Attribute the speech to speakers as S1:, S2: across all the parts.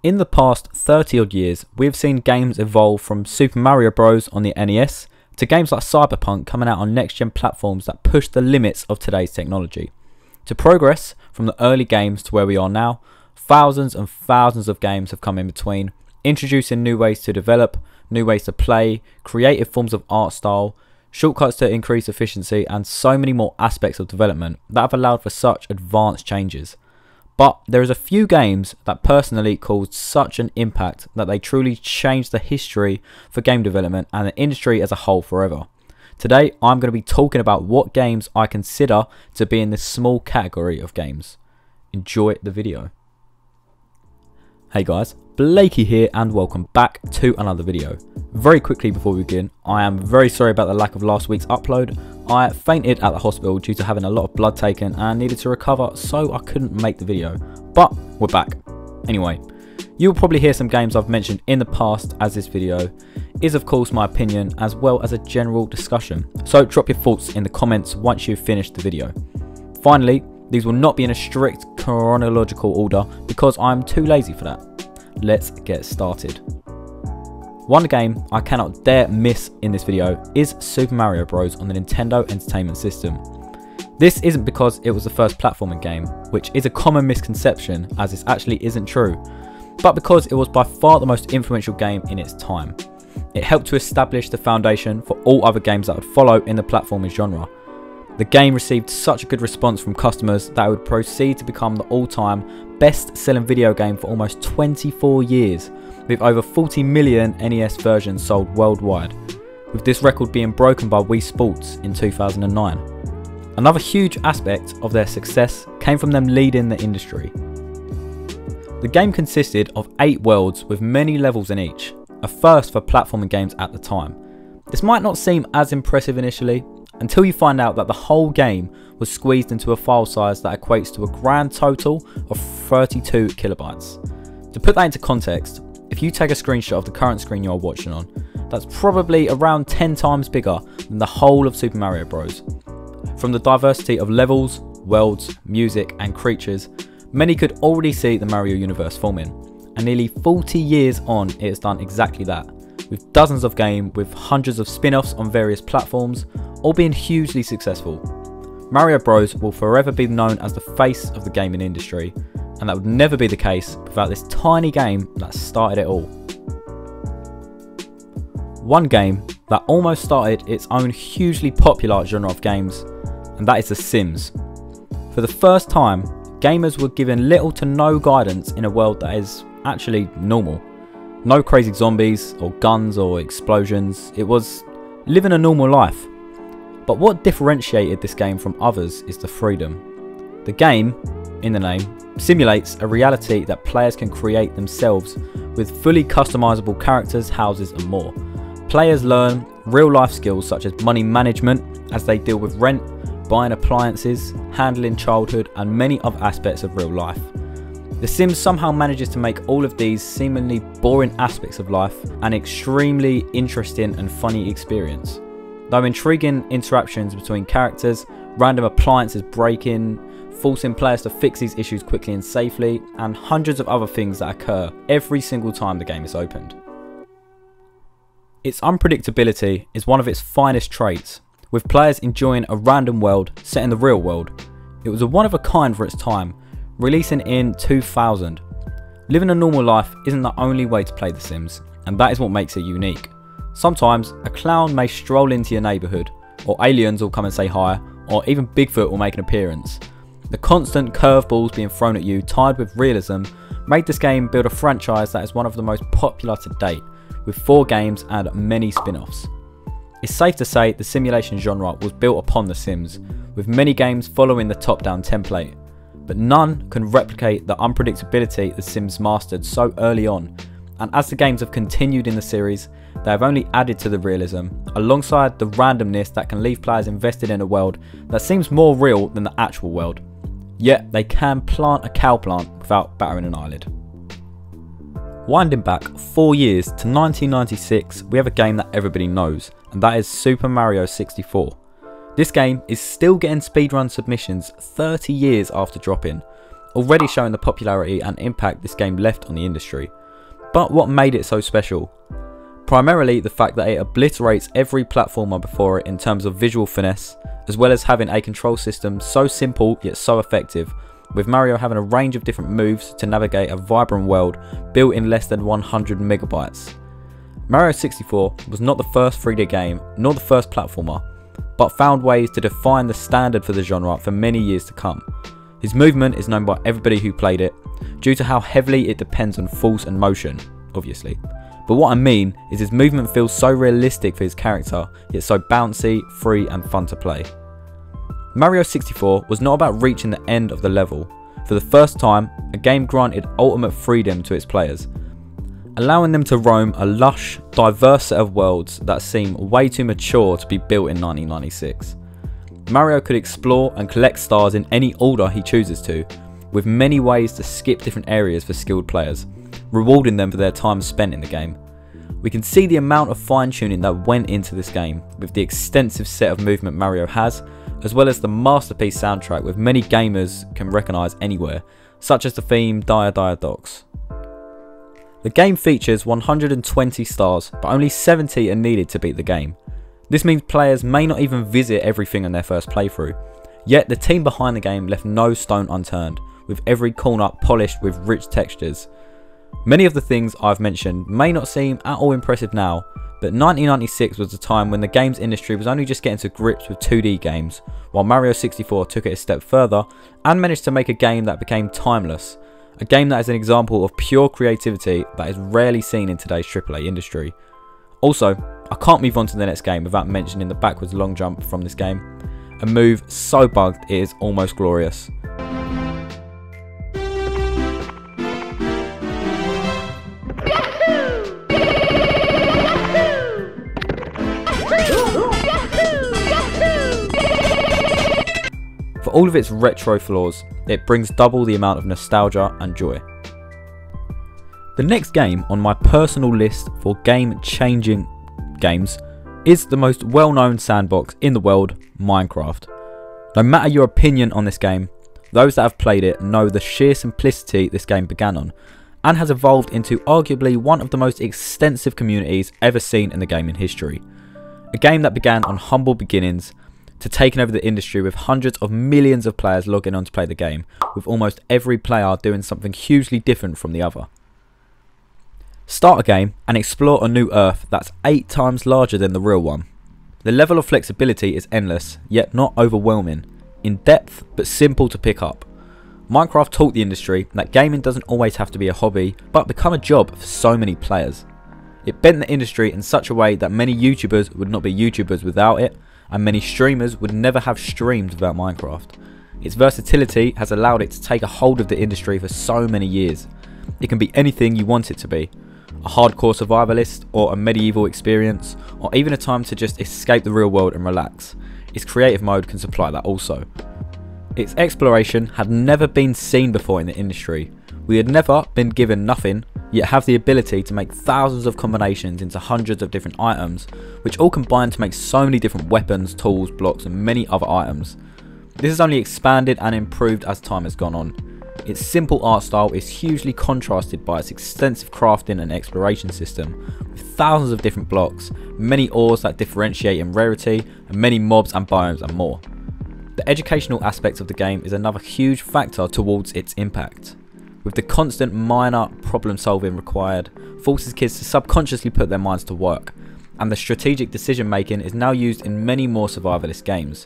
S1: In the past 30 odd years, we've seen games evolve from Super Mario Bros on the NES to games like Cyberpunk coming out on next-gen platforms that push the limits of today's technology. To progress from the early games to where we are now, thousands and thousands of games have come in between, introducing new ways to develop, new ways to play, creative forms of art style, shortcuts to increase efficiency, and so many more aspects of development that have allowed for such advanced changes. But there is a few games that personally caused such an impact that they truly changed the history for game development and the industry as a whole forever. Today I'm going to be talking about what games I consider to be in this small category of games. Enjoy the video. Hey guys, Blakey here and welcome back to another video. Very quickly before we begin, I am very sorry about the lack of last week's upload. I fainted at the hospital due to having a lot of blood taken and needed to recover, so I couldn't make the video. But we're back. Anyway, you'll probably hear some games I've mentioned in the past, as this video is of course my opinion as well as a general discussion. So drop your thoughts in the comments once you've finished the video. Finally, these will not be in a strict chronological order because I'm too lazy for that. Let's get started. One game I cannot dare miss in this video is Super Mario Bros on the Nintendo Entertainment System. This isn't because it was the first platforming game, which is a common misconception as this actually isn't true, but because it was by far the most influential game in its time. It helped to establish the foundation for all other games that would follow in the platforming genre. The game received such a good response from customers that it would proceed to become the all-time best-selling video game for almost 24 years, with over 40 million NES versions sold worldwide, with this record being broken by Wii Sports in 2009. Another huge aspect of their success came from them leading the industry. The game consisted of 8 worlds with many levels in each, a first for platforming games at the time. This might not seem as impressive initially, until you find out that the whole game was squeezed into a file size that equates to a grand total of 32 kilobytes. To put that into context, if you take a screenshot of the current screen you are watching on, that's probably around 10 times bigger than the whole of Super Mario Bros. From the diversity of levels, worlds, music and creatures, many could already see the Mario universe forming, and nearly 40 years on it has done exactly that, with dozens of games with hundreds of spin-offs on various platforms, all being hugely successful. Mario Bros will forever be known as the face of the gaming industry, and that would never be the case without this tiny game that started it all. One game that almost started its own hugely popular genre of games, and that is The Sims. For the first time, gamers were given little to no guidance in a world that is actually normal. No crazy zombies or guns or explosions, it was living a normal life. But what differentiated this game from others is the freedom. The game, in the name, simulates a reality that players can create themselves with fully customizable characters, houses and more. Players learn real life skills such as money management as they deal with rent, buying appliances, handling childhood and many other aspects of real life. The Sims somehow manages to make all of these seemingly boring aspects of life an extremely interesting and funny experience. Though intriguing interactions between characters, random appliances break-in, forcing players to fix these issues quickly and safely, and hundreds of other things that occur every single time the game is opened. Its unpredictability is one of its finest traits, with players enjoying a random world set in the real world. It was a one-of-a-kind for its time, releasing in 2000. Living a normal life isn't the only way to play The Sims, and that is what makes it unique. Sometimes a clown may stroll into your neighbourhood, or aliens will come and say hi, or even Bigfoot will make an appearance. The constant curveballs being thrown at you, tied with realism, made this game build a franchise that is one of the most popular to date, with 4 games and many spin-offs. It's safe to say the simulation genre was built upon The Sims, with many games following the top-down template, but none can replicate the unpredictability The Sims mastered so early on, and as the games have continued in the series, they have only added to the realism, alongside the randomness that can leave players invested in a world that seems more real than the actual world. Yet they can plant a cowplant without battering an eyelid. Winding back 4 years to 1996, we have a game that everybody knows, and that is Super Mario 64. This game is still getting speedrun submissions 30 years after dropping, already showing the popularity and impact this game left on the industry. But what made it so special? Primarily the fact that it obliterates every platformer before it in terms of visual finesse, as well as having a control system so simple yet so effective, with Mario having a range of different moves to navigate a vibrant world built in less than 100 megabytes. Mario 64 was not the first 3D game, nor the first platformer, but found ways to define the standard for the genre for many years to come. His movement is known by everybody who played it, due to how heavily it depends on force and motion, obviously. But what I mean is his movement feels so realistic for his character, yet so bouncy, free and fun to play. Mario 64 was not about reaching the end of the level. For the first time, a game granted ultimate freedom to its players, allowing them to roam a lush, diverse set of worlds that seem way too mature to be built in 1996. Mario could explore and collect stars in any order he chooses to, with many ways to skip different areas for skilled players, rewarding them for their time spent in the game. We can see the amount of fine-tuning that went into this game, with the extensive set of movement Mario has, as well as the masterpiece soundtrack with many gamers can recognise anywhere, such as the theme Dia Dia Docks. The game features 120 stars, but only 70 are needed to beat the game. This means players may not even visit everything on their first playthrough, yet the team behind the game left no stone unturned, with every corner polished with rich textures. Many of the things I've mentioned may not seem at all impressive now, but 1996 was the time when the games industry was only just getting to grips with 2D games, while Mario 64 took it a step further and managed to make a game that became timeless, a game that is an example of pure creativity that is rarely seen in today's AAA industry. Also, I can't move on to the next game without mentioning the backwards long jump from this game, a move so bugged it is almost glorious. For all of its retro flaws, it brings double the amount of nostalgia and joy. The next game on my personal list for game-changing games is the most well-known sandbox in the world, Minecraft. No matter your opinion on this game, those that have played it know the sheer simplicity this game began on, and has evolved into arguably one of the most extensive communities ever seen in the gaming history. A game that began on humble beginnings to taking over the industry with hundreds of millions of players logging on to play the game, with almost every player doing something hugely different from the other. Start a game and explore a new Earth that's 8 times larger than the real one. The level of flexibility is endless, yet not overwhelming, in depth but simple to pick up. Minecraft taught the industry that gaming doesn't always have to be a hobby, but become a job for so many players. It bent the industry in such a way that many YouTubers would not be YouTubers without it, and many streamers would never have streamed without Minecraft. Its versatility has allowed it to take a hold of the industry for so many years. It can be anything you want it to be. A hardcore survivalist, or a medieval experience, or even a time to just escape the real world and relax. Its creative mode can supply that also. Its exploration had never been seen before in the industry. We had never been given nothing, yet have the ability to make thousands of combinations into hundreds of different items, which all combine to make so many different weapons, tools, blocks and many other items. This has only expanded and improved as time has gone on. Its simple art style is hugely contrasted by its extensive crafting and exploration system, with thousands of different blocks, many ores that differentiate in rarity, and many mobs and biomes and more. The educational aspect of the game is another huge factor towards its impact, with the constant minor problem solving required, forces kids to subconsciously put their minds to work, and the strategic decision making is now used in many more survivalist games.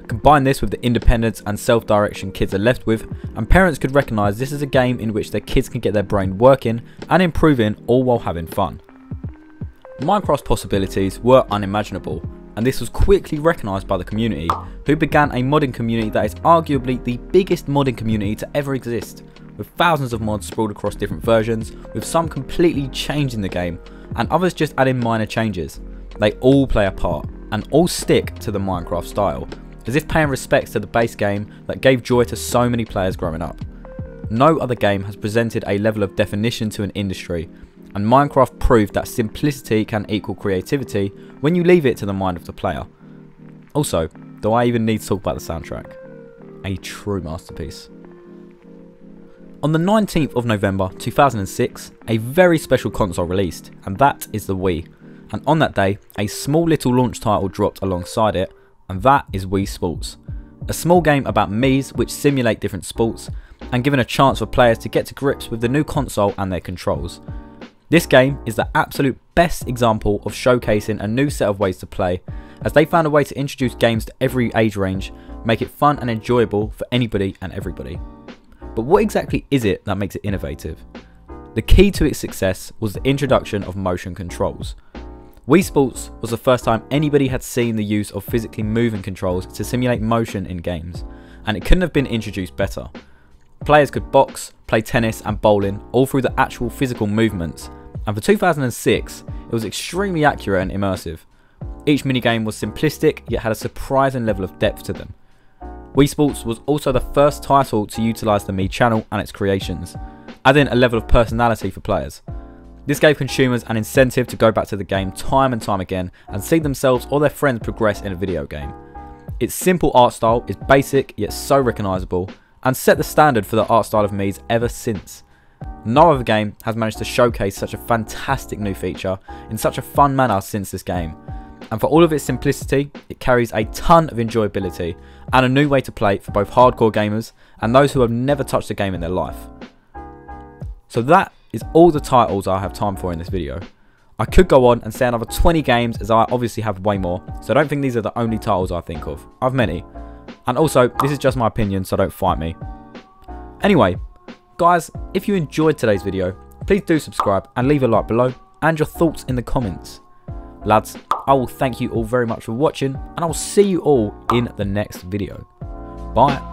S1: Combine this with the independence and self-direction kids are left with, and parents could recognise this is a game in which their kids can get their brain working and improving, all while having fun. Minecraft's possibilities were unimaginable, and this was quickly recognised by the community, who began a modding community that is arguably the biggest modding community to ever exist, with thousands of mods sprawled across different versions, with some completely changing the game, and others just adding minor changes. They all play a part, and all stick to the Minecraft style, as if paying respects to the base game that gave joy to so many players growing up. No other game has presented a level of definition to an industry, and Minecraft proved that simplicity can equal creativity when you leave it to the mind of the player. Also, do I even need to talk about the soundtrack? A true masterpiece. On the 19th of November 2006, a very special console released, and that is the Wii. And on that day, a small little launch title dropped alongside it, and that is Wii Sports. A small game about Miis which simulate different sports, and given a chance for players to get to grips with the new console and their controls. This game is the absolute best example of showcasing a new set of ways to play, as they found a way to introduce games to every age range, make it fun and enjoyable for anybody and everybody. But what exactly is it that makes it innovative? The key to its success was the introduction of motion controls. Wii Sports was the first time anybody had seen the use of physically moving controls to simulate motion in games, and it couldn't have been introduced better. Players could box, play tennis and bowling all through the actual physical movements, and for 2006 it was extremely accurate and immersive. Each minigame was simplistic yet had a surprising level of depth to them. Wii Sports was also the first title to utilise the Mii channel and its creations, adding a level of personality for players. This gave consumers an incentive to go back to the game time and time again and see themselves or their friends progress in a video game. Its simple art style is basic yet so recognisable, and set the standard for the art style of Mii's ever since. No other game has managed to showcase such a fantastic new feature in such a fun manner since this game. And for all of its simplicity, it carries a ton of enjoyability and a new way to play for both hardcore gamers and those who have never touched a game in their life. So that is all the titles I have time for in this video. I could go on and say another 20 games, as I obviously have way more, so I don't think these are the only titles I think of. I have many. And also, this is just my opinion, so don't fight me. Anyway, guys, if you enjoyed today's video, please do subscribe and leave a like below and your thoughts in the comments. Lads, I will thank you all very much for watching, and I will see you all in the next video. Bye.